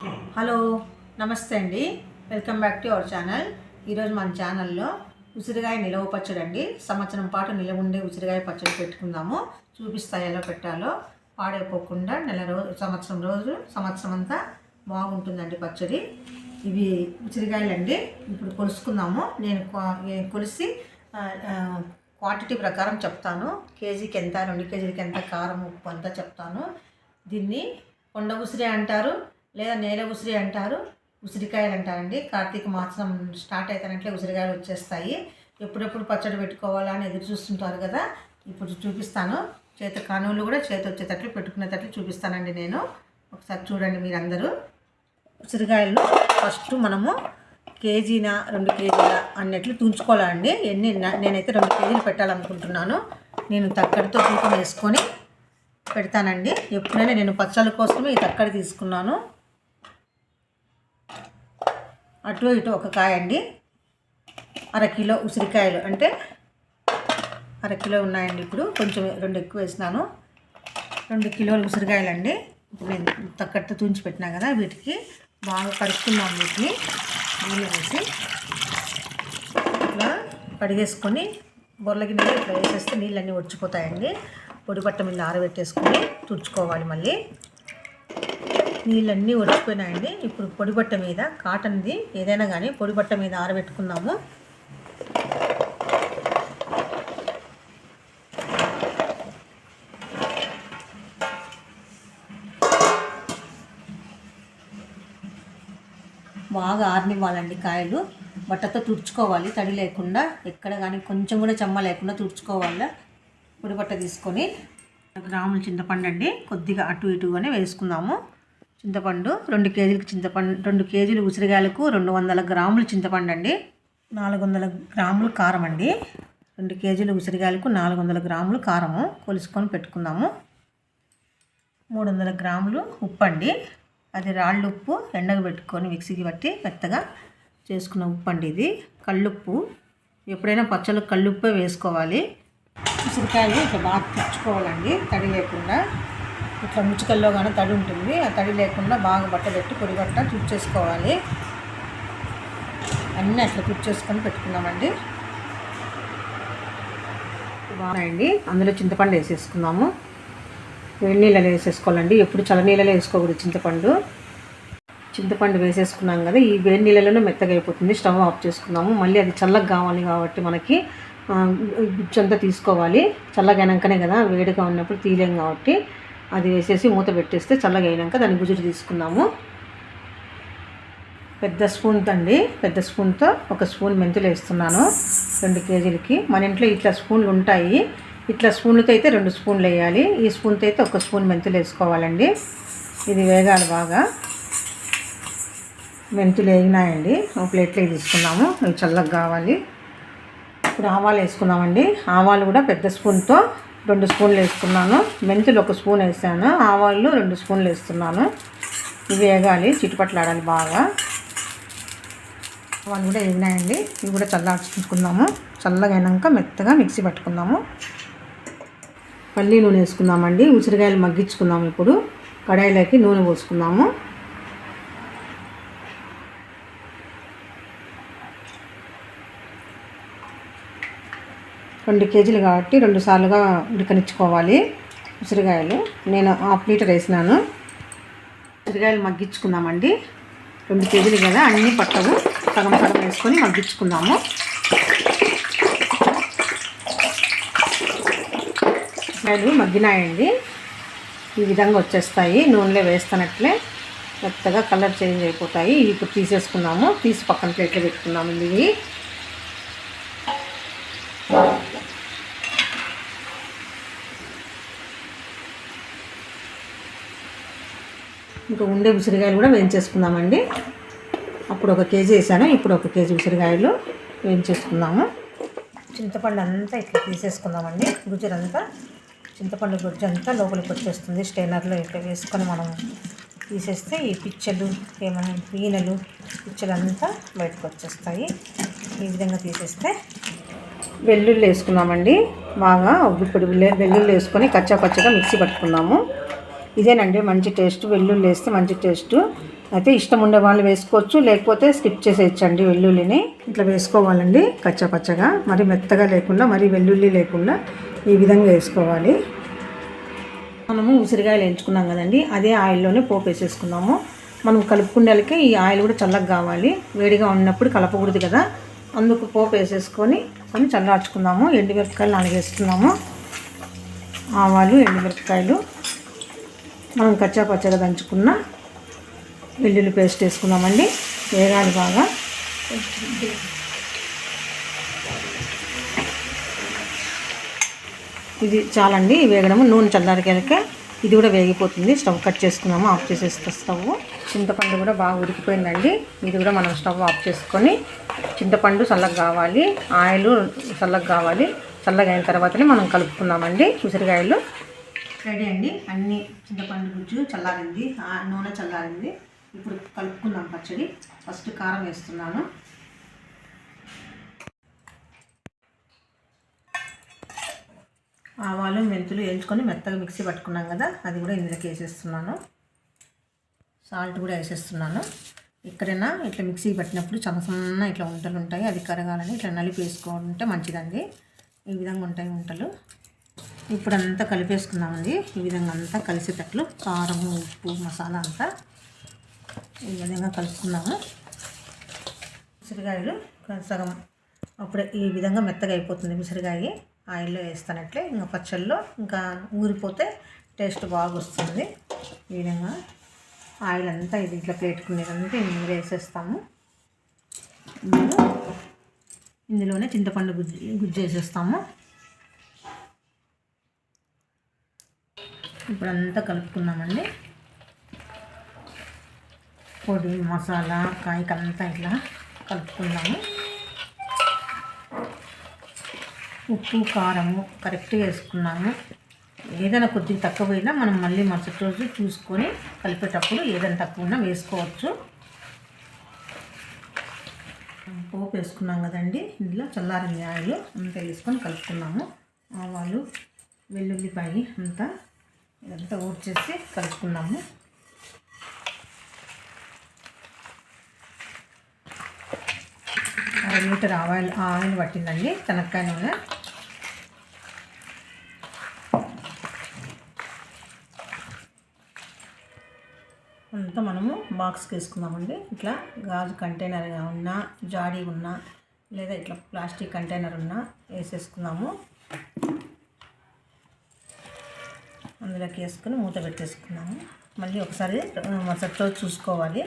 Hello నమస్తే అండి, welcome back to our channel. ఈరోజు మన ఛానల్లో ఉసిరికాయ నిలవ పచ్చడి అండి. సంవత్సరం పాటు నిలవ ఉండే ఉసిరికాయ పచ్చడి పెట్టుకుందాము. చూపిస్తాయి ఎలా పెట్టాలో, పాడైపోకుండా సంవత్సరం అంతా బాగుంటుందండి పచ్చడి. ఇవి ఉసిరికాయలు అండి. ఇప్పుడు కొలుసుకుందాము. నేను కొలిసి క్వాంటిటీ ప్రకారం చెప్తాను. కేజీకి ఎంత, 2 కేజీలకి ఎంత కారం, ఉప్పు అంతా చెప్తాను. దీన్ని కొండ ఉసిరి అంటారు, లేదా నేల ఉసిరి అంటారు, ఉసిరికాయలు అంటారండి. కార్తీక మాసం స్టార్ట్ అవుతానంటే ఉసిరికాయలు వచ్చేస్తాయి. ఎప్పుడెప్పుడు పచ్చడి పెట్టుకోవాలా అని ఎదురు చూస్తుంటారు కదా. ఇప్పుడు చూపిస్తాను. చేత కానువులు కూడా చేతి వచ్చేటట్లు పెట్టుకునేటట్లు చూపిస్తానండి నేను. ఒకసారి చూడండి మీరందరూ. ఉసిరికాయలను ఫస్ట్ మనము కేజీనా 2 కేజీల అన్నట్లు తుంచుకోవాలండి. నేనైతే 2 కేజీలు పెట్టాలనుకుంటున్నాను. నేను తక్కడితో తూకం వేసుకొని పెడతానండి. ఎప్పుడైనా నేను పచ్చళ్ళ కోసమే ఈ తక్కడి తీసుకున్నాను. అటు ఇటు ఒక కాయ అండి. 1/2 కిలో ఉసిరికాయలు అంటే 1/2 కిలో ఉన్నాయండి. ఇప్పుడు కొంచెం 2 ఎక్కువ వేసినాను. 2 కిలోల ఉసిరికాయలు అండి. ఇప్పుడు నేను తక్కడితో తుంచి పెట్టినా కదా, వీటికి బాగా కడుక్కున్నాము. వీటిని నీళ్ళు వేసి ఇట్లా కడిగేసుకొని బొర్లకి నీళ్ళు ఇట్లా వేసేస్తే నీళ్ళన్నీ వచ్చిపోతాయండి. పొడి బట్ట మీద ఆరబెట్టేసుకొని తుడుచుకోవాలి. మళ్ళీ నీళ్ళన్నీ వచ్చిపోయినాయండి. ఇప్పుడు పొడి బట్ట మీద, కాటన్ది ఏదైనా కానీ పొడి బట్ట మీద ఆరబెట్టుకున్నాము. బాగా ఆరనివ్వాలండి. కాయలు బట్టతో తుడుచుకోవాలి, తడి లేకుండా, ఎక్కడ కానీ కొంచెం కూడా చెమ్మ లేకుండా తుడుచుకోవాలి. పొడి బట్ట తీసుకొని 1 గ్రాముల చింతపండు అండి, కొద్దిగా అటు ఇటుగానే వేసుకుందాము. చింతపండు 2 కేజీలకు చింతపండు, 2 కేజీలు ఉసిరికాయలకు 200 గ్రాములు చింతపండు అండి. 400 గ్రాములు కారం అండి. 2 కేజీలు ఉసిరికాయలకు 400 గ్రాములు కారము కొలుసుకొని పెట్టుకుందాము. 300 గ్రాములు ఉప్పు అండి. అది రాళ్ళు ఉప్పు, ఎండకు పెట్టుకొని మిక్సీకి పట్టి మెత్తగా చేసుకున్న ఉప్పు అండి. ఇది కల్లుప్పు. ఎప్పుడైనా పచ్చళ్ళకు కల్లుప్పే వేసుకోవాలి. ఉసిరికాయలు ఇట్లా బాగా తెచ్చుకోవాలండి, తడి లేకుండా. ఇట్లా ముచ్చుకల్లో కానీ తడి ఉంటుంది, ఆ తడి లేకుండా బాగా బట్ట పెట్టి పొడి బట్ట తుడిచేసుకోవాలి. అన్నీ అట్లా తుడిచేసుకొని పెట్టుకున్నామండి. బాగున్నాయండి. అందులో చింతపండు వేసేసుకుందాము. వేడి నీళ్ళలో వేసేసుకోవాలండి. ఎప్పుడు చల్ల నీళ్ళలో వేసుకోకూడదు. చింతపండు వేసేసుకున్నాం కదా, ఈ వేడి నీళ్ళలోనే మెత్తగా అయిపోతుంది. స్టవ్ ఆఫ్ చేసుకున్నాము. మళ్ళీ అది చల్లగా కావాలి కాబట్టి మనకి గుజ్జంతా తీసుకోవాలి. చల్లగా అయినాకనే కదా, వేడిగా ఉన్నప్పుడు తీలేం కాబట్టి అది వేసేసి మూత పెట్టేస్తే చల్లగా అయినాక దాన్ని గుజ్జు తీసుకున్నాము. పెద్ద స్పూన్తో 1 స్పూన్ మెంతులు వేస్తున్నాను 2 కేజీలకి. మన ఇంట్లో ఇట్లా స్పూన్లు ఉంటాయి. ఇట్లా స్పూన్లతో అయితే 2 స్పూన్లు వేయాలి. ఈ స్పూన్తో అయితే 1 స్పూన్ మెంతులు వేసుకోవాలండి. ఇది వేగాలి బాగా. మెంతులు వేగినాయండి. ఒక ప్లేట్లో తీసుకున్నాము. ఇవి చల్లగా కావాలి. ఇప్పుడు ఆవాలు వేసుకున్నామండి. ఆవాలు కూడా పెద్ద స్పూన్తో 2 స్పూన్లు వేసుకున్నాను. మెంతులు 1 స్పూన్ వేసాను. ఆవాలు 2 స్పూన్లు వేస్తున్నాను. ఇవి వేగాలి, చిట్టుపట్లాడాలి బాగా. ఆవాలు కూడా వేగినాయండి. ఇవి కూడా చల్లార్చుకుందాము. చల్లగా అయినాక మెత్తగా మిక్సీ పట్టుకుందాము. పల్లి నూనె వేసుకుందామండి. ఉసిరికాయలు మగ్గించుకుందాము. ఇప్పుడు కడాయిలోకి నూనె పోసుకుందాము. రెండు కేజీలు కాబట్టి 2 సార్లుగా ఉడకనిచ్చుకోవాలి ఉసిరికాయలు. నేను 1/2 లీటర్ వేసినాను. ఉసిరికాయలు మగ్గించుకుందామండి. 2 కేజీలు కదా, అన్నీ పట్టవు. సగం వేసుకొని మగ్గించుకుందాము. ఉసిరికాయలు మగ్గినాయండి. ఈ విధంగా వచ్చేస్తాయి. నూనెలో వేస్తున్నట్లే మెత్తగా కలర్ చేంజ్ అయిపోతాయి. ఇవి ఇప్పుడు తీసేసుకుందాము. తీసి పక్కన ప్లేట్లో పెట్టుకుందాము. ఇవి ఇంకా ఉండే ఉసిరికాయలు కూడా వేయించేసుకుందామండి. అప్పుడు 1 కేజీ వేసాను, ఇప్పుడు 1 కేజీ ఉసిరికాయలు వేయించేసుకుందాము. చింతపండు అంతా ఇట్లా తీసేసుకుందామండి. గుజ్జంతా, చింతపండు గుజ్జు అంతా లోపలికి వచ్చేస్తుంది. స్టైనర్లో ఇట్లా వేసుకొని మనం తీసేస్తే ఈ పిచ్చలు, ఏమైనా పీనలు, పిచ్చలు అంతా బయటకు వచ్చేస్తాయి. ఈ విధంగా తీసేస్తే వెల్లుల్లి వేసుకున్నామండి. బాగా ఇప్పుడు వెల్లుల్లి వేసుకొని కచ్చా పచ్చగా మిక్సీ పట్టుకున్నాము. ఇదేనండి మంచి టేస్ట్. వెల్లుల్లి వేస్తే మంచి టేస్ట్. అయితే ఇష్టం ఉండే వాళ్ళు వేసుకోవచ్చు, లేకపోతే స్కిప్ చేసేయచ్చండి. వెల్లుల్లిని ఇట్లా వేసుకోవాలండి కచ్చపచ్చగా, మరి మెత్తగా లేకుండా, మరి వెల్లుల్లి లేకుండా ఈ విధంగా వేసుకోవాలి. మనము ఉసిరికాయలు వేయించుకున్నాం కదండి, అదే ఆయిల్లోనే పోపు వేసేసుకున్నాము. మనం కలుపుకునేలకి ఈ ఆయిల్ కూడా చల్లగా కావాలి, వేడిగా ఉన్నప్పుడు కలపకూడదు కదా, అందుకు పోపు వేసేసుకొని కొన్ని చల్లార్చుకుందాము. ఎండుమిరపకాయలు 4 వేసుకున్నాము, ఆవాలు, ఎండుమిరపకాయలు, మనం కచ్చాపచ్చగా దంచుకున్న వెల్లుల్లి పేస్ట్ వేసుకుందామండి. వేగాలి బాగా. ఇది చాలండి వేగడము. నూనె చల్లారికెళ్ళకే ఇది కూడా వేగిపోతుంది. స్టవ్ కట్ చేసుకున్నాము, ఆఫ్ చేసేస్తే స్టవ్. చింతపండు కూడా బాగా ఉడికిపోయిందండి. ఇది కూడా మనం స్టవ్ ఆఫ్ చేసుకొని, చింతపండు చల్లగా కావాలి, ఆయిల్ చల్లగా కావాలి. చల్లగా అయిన తర్వాతనే మనం కలుపుకుందామండి ఉసిరికాయలు. రెడీ అండి. అన్ని చింతపండు గుజ్జు చల్లారింది, నూనె చల్లారింది. ఇప్పుడు కలుపుకుందాం పచ్చడి. ఫస్ట్ కారం వేస్తున్నాను. ఆవాలు, మెంతులు వేయించుకొని మెత్తగా మిక్సీ పట్టుకున్నాం కదా, అది కూడా ఇందులోకి వేసేస్తున్నాను. సాల్ట్ కూడా వేసేస్తున్నాను. ఎక్కడైనా ఇట్లా మిక్సీ పట్టినప్పుడు సన్న ఇట్లా ఉంటలు ఉంటాయి, అది కరగాలని ఇట్లా నలిపి వేసుకుంటే మంచిదండి. ఈ విధంగా ఉంటాయి ఉంటలు. ఇప్పుడు అంతా కలిపేసుకున్నామండి. ఈ విధంగా అంతా కలిసేటట్లు కారం, ఉప్పు, మసాలా అంతా ఈ విధంగా కలుపుకున్నాము. ఉసిరికాయలు సగం అప్పుడే ఈ విధంగా మెత్తగా అయిపోతుంది ఉసిరికాయ. ఆయిల్లో వేస్తానట్లే ఇంకా పచ్చళ్ళలో ఇంకా ఊరిపోతే టేస్ట్ బాగా వస్తుంది. ఈ విధంగా ఆయిల్ అంతా ఇది ఇట్లా ప్లేట్టుకునేదంతా ఇందులో వేసేస్తాము. ఇందులోనే చింతపండు గుజ్జు వేసేస్తాము. ఇప్పుడు అంతా కలుపుకున్నామండి. పొడి, మసాలా, కాయకంతా ఇట్లా కలుపుకున్నాము. ఉప్పు, కారము కరెక్ట్గా వేసుకున్నాము. ఏదైనా కొద్దిగా తక్కువ పోయినా మనం మళ్ళీ మరుసటి రోజు చూసుకొని కలిపేటప్పుడు ఏదైనా తక్కువ ఉన్నా వేసుకోవచ్చు. పోపు వేసుకున్నాం కదండి, ఇందులో చల్లారిన ఆయిల్ అంతా వేసుకొని కలుపుకున్నాము. ఆవాలు, వెల్లుల్లిపాయ అంతా ఇదంతా ఊడ్చేసి కలుపుకున్నాము. అర లీటర్ ఆయిల్ పట్టిందండి, శనక్కాయ నూనె. అంతా మనము బాక్స్కి వేసుకుందామండి. ఇట్లా గాజు కంటైనర్గా ఉన్నా, జాడీ ఉన్నా, లేదా ఇట్లా ప్లాస్టిక్ కంటైనర్ ఉన్నా వేసేసుకుందాము. అందులోకి వేసుకొని మూత పెట్టేసుకున్నాము. మళ్ళీ ఒకసారి మరుసటి రోజు చూసుకోవాలి.